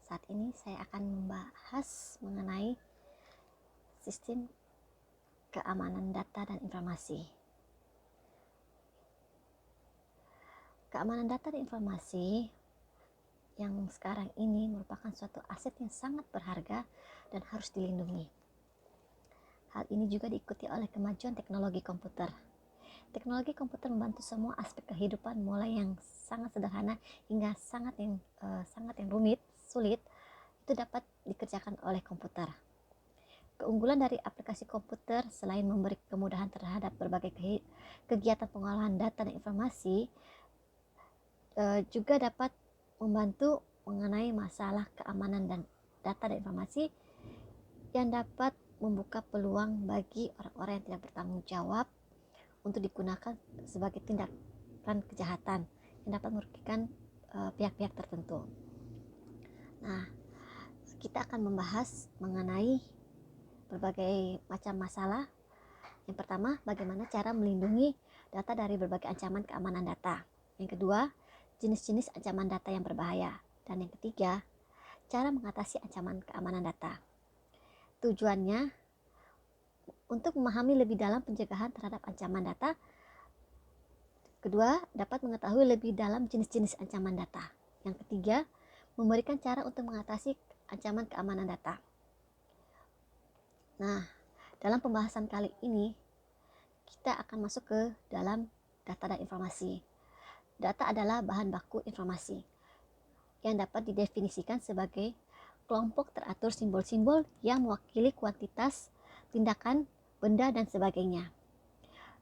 Saat ini saya akan membahas mengenai sistem keamanan data dan informasi. Keamanan data dan informasi yang sekarang ini merupakan suatu aset yang sangat berharga dan harus dilindungi. Hal ini juga diikuti oleh kemajuan teknologi komputer. Teknologi komputer membantu semua aspek kehidupan, mulai yang sangat sederhana hingga sangat yang rumit, sulit, itu dapat dikerjakan oleh komputer. Keunggulan dari aplikasi komputer selain memberi kemudahan terhadap berbagai kegiatan pengolahan data dan informasi, juga dapat membantu mengenai masalah keamanan dan data dan informasi yang dapat membuka peluang bagi orang-orang yang tidak bertanggung jawab untuk digunakan sebagai tindakan kejahatan yang dapat merugikan pihak-pihak tertentu. Nah, kita akan membahas mengenai berbagai macam masalah. Yang pertama, bagaimana cara melindungi data dari berbagai ancaman keamanan data. Yang kedua, jenis-jenis ancaman data yang berbahaya. Dan yang ketiga, cara mengatasi ancaman keamanan data. Tujuannya untuk memahami lebih dalam pencegahan terhadap ancaman data. Kedua, dapat mengetahui lebih dalam jenis-jenis ancaman data. Yang ketiga, memberikan cara untuk mengatasi ancaman keamanan data. Nah, dalam pembahasan kali ini, kita akan masuk ke dalam data dan informasi. Data adalah bahan baku informasi yang dapat didefinisikan sebagai kelompok teratur simbol-simbol yang mewakili kuantitas, tindakan, benda, dan sebagainya.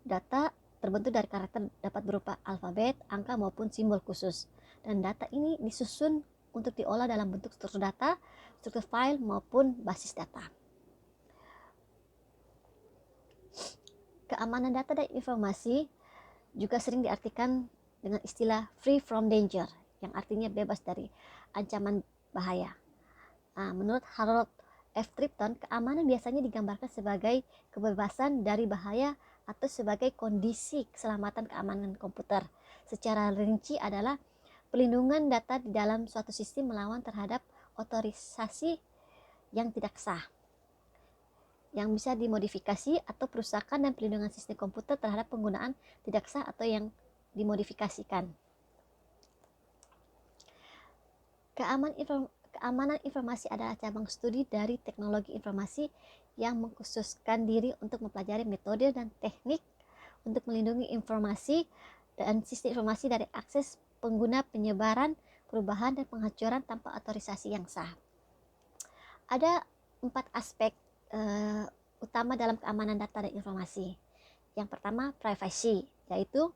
Data terbentuk dari karakter dapat berupa alfabet, angka, maupun simbol khusus. Dan data ini disusun untuk diolah dalam bentuk struktur data, struktur file, maupun basis data. Keamanan data dan informasi juga sering diartikan dengan istilah free from danger, yang artinya bebas dari ancaman bahaya. Menurut Harold F. Tripton, keamanan biasanya digambarkan sebagai kebebasan dari bahaya atau sebagai kondisi keselamatan keamanan komputer. Secara rinci adalah pelindungan data di dalam suatu sistem melawan terhadap otorisasi yang tidak sah, yang bisa dimodifikasi, atau perusakan dan pelindungan sistem komputer terhadap penggunaan tidak sah atau yang dimodifikasikan. Keamanan informasi adalah cabang studi dari teknologi informasi yang mengkhususkan diri untuk mempelajari metode dan teknik untuk melindungi informasi dan sistem informasi dari akses pengguna, penyebaran, perubahan, dan penghancuran tanpa otorisasi yang sah. Ada 4 aspek utama dalam keamanan data dan informasi. Yang pertama, privacy, yaitu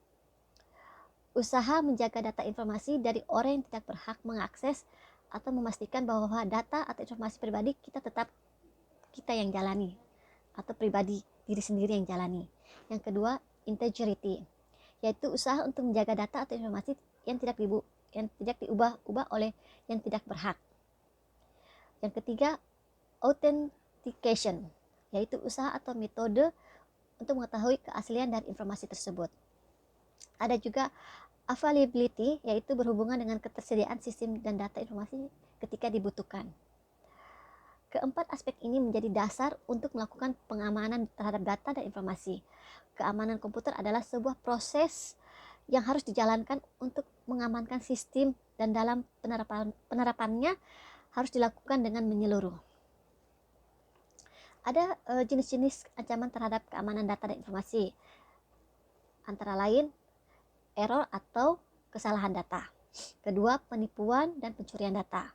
usaha menjaga data informasi dari orang yang tidak berhak mengakses atau memastikan bahwa data atau informasi pribadi kita yang jalani, atau pribadi diri sendiri yang jalani. Yang kedua, integrity, yaitu usaha untuk menjaga data atau informasi yang tidak diubah-ubah oleh yang tidak berhak. Yang ketiga, authentication, yaitu usaha atau metode untuk mengetahui keaslian dari informasi tersebut. Ada juga availability, yaitu berhubungan dengan ketersediaan sistem dan data informasi ketika dibutuhkan. Keempat aspek ini menjadi dasar untuk melakukan pengamanan terhadap data dan informasi. Keamanan komputer adalah sebuah proses yang harus dijalankan untuk mengamankan sistem, dan dalam penerapannya harus dilakukan dengan menyeluruh. Ada jenis-jenis ancaman terhadap keamanan data dan informasi, antara lain error atau kesalahan data. Kedua, penipuan dan pencurian data,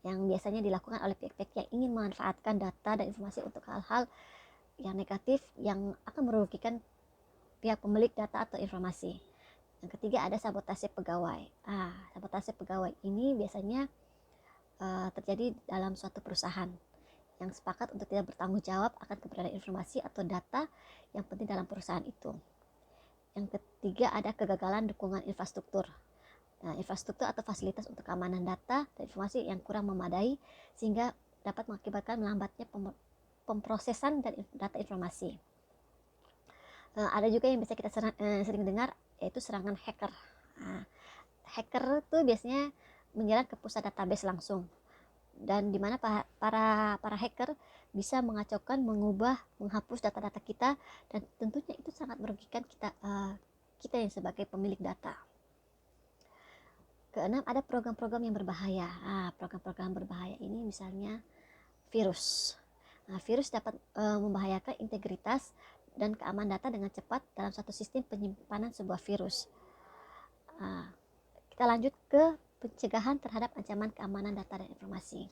yang biasanya dilakukan oleh pihak-pihak yang ingin memanfaatkan data dan informasi untuk hal-hal yang negatif yang akan merugikan pihak pemilik data atau informasi. Yang ketiga, ada sabotase pegawai. Sabotase pegawai ini biasanya terjadi dalam suatu perusahaan yang sepakat untuk tidak bertanggung jawab akan keberadaan informasi atau data yang penting dalam perusahaan itu. Yang ketiga, ada kegagalan dukungan infrastruktur. Infrastruktur atau fasilitas untuk keamanan data dan informasi yang kurang memadai sehingga dapat mengakibatkan melambatnya pemrosesan dan data informasi. Ada juga yang bisa kita sering dengar, yaitu serangan hacker. Hacker itu biasanya menyerang ke pusat database langsung dan di mana para hacker bisa mengacaukan, mengubah, menghapus data-data kita, dan tentunya itu sangat merugikan kita yang sebagai pemilik data. Keenam, ada program-program yang berbahaya. Program-program berbahaya ini misalnya virus. Virus dapat membahayakan integritas dan keamanan data dengan cepat dalam satu sistem penyimpanan sebuah virus. Kita lanjut ke pencegahan terhadap ancaman keamanan data dan informasi.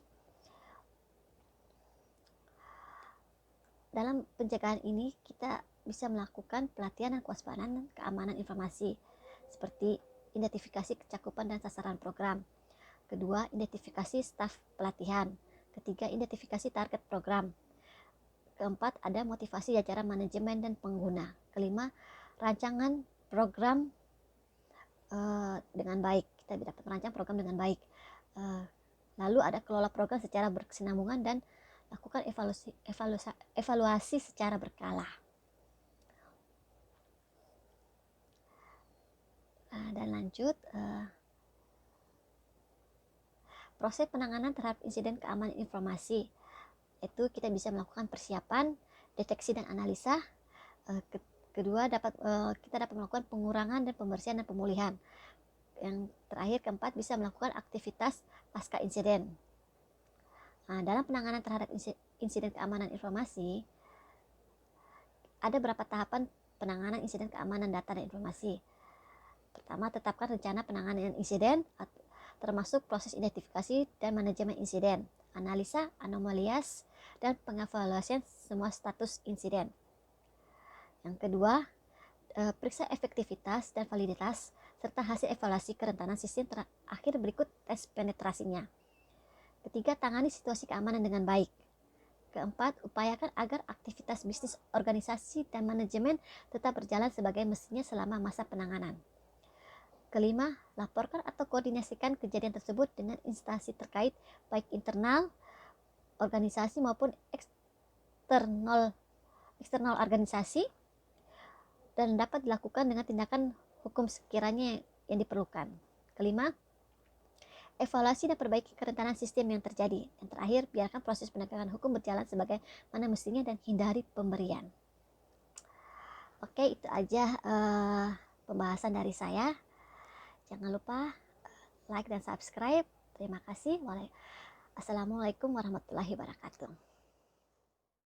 Dalam pencegahan ini kita bisa melakukan pelatihan dan kewaspadaan keamanan informasi seperti identifikasi kecakupan dan sasaran program. Kedua, identifikasi staf pelatihan. Ketiga, identifikasi target program. Keempat, ada motivasi jajaran manajemen dan pengguna. Kelima, rancangan program dengan baik. Kita dapat merancang program dengan baik. Lalu ada kelola program secara berkesinambungan dan lakukan evaluasi secara berkala. Dan lanjut, proses penanganan terhadap insiden keamanan informasi, itu kita bisa melakukan persiapan, deteksi dan analisa. Kedua, kita dapat melakukan pengurangan dan pembersihan dan pemulihan. Yang terakhir, keempat, bisa melakukan aktivitas pasca insiden. Dalam penanganan terhadap insiden keamanan informasi, ada beberapa tahapan penanganan insiden keamanan data dan informasi. Pertama, tetapkan rencana penanganan insiden, termasuk proses identifikasi dan manajemen insiden, analisa anomalias, dan pengevaluasian semua status insiden. Yang kedua, periksa efektivitas dan validitas serta hasil evaluasi kerentanan sistem. Terakhir, berikut tes penetrasinya. Ketiga, tangani situasi keamanan dengan baik. Keempat, upayakan agar aktivitas bisnis, organisasi, dan manajemen tetap berjalan sebagai mestinya selama masa penanganan. Kelima, laporkan atau koordinasikan kejadian tersebut dengan instansi terkait, baik internal organisasi maupun eksternal organisasi, dan dapat dilakukan dengan tindakan hukum sekiranya yang diperlukan. Kelima, evaluasi dan perbaiki kerentanan sistem yang terjadi. Yang terakhir, biarkan proses penegakan hukum berjalan sebagaimana mestinya dan hindari pemberian. Oke, itu aja pembahasan dari saya. Jangan lupa like dan subscribe. Terima kasih. Assalamualaikum warahmatullahi wabarakatuh.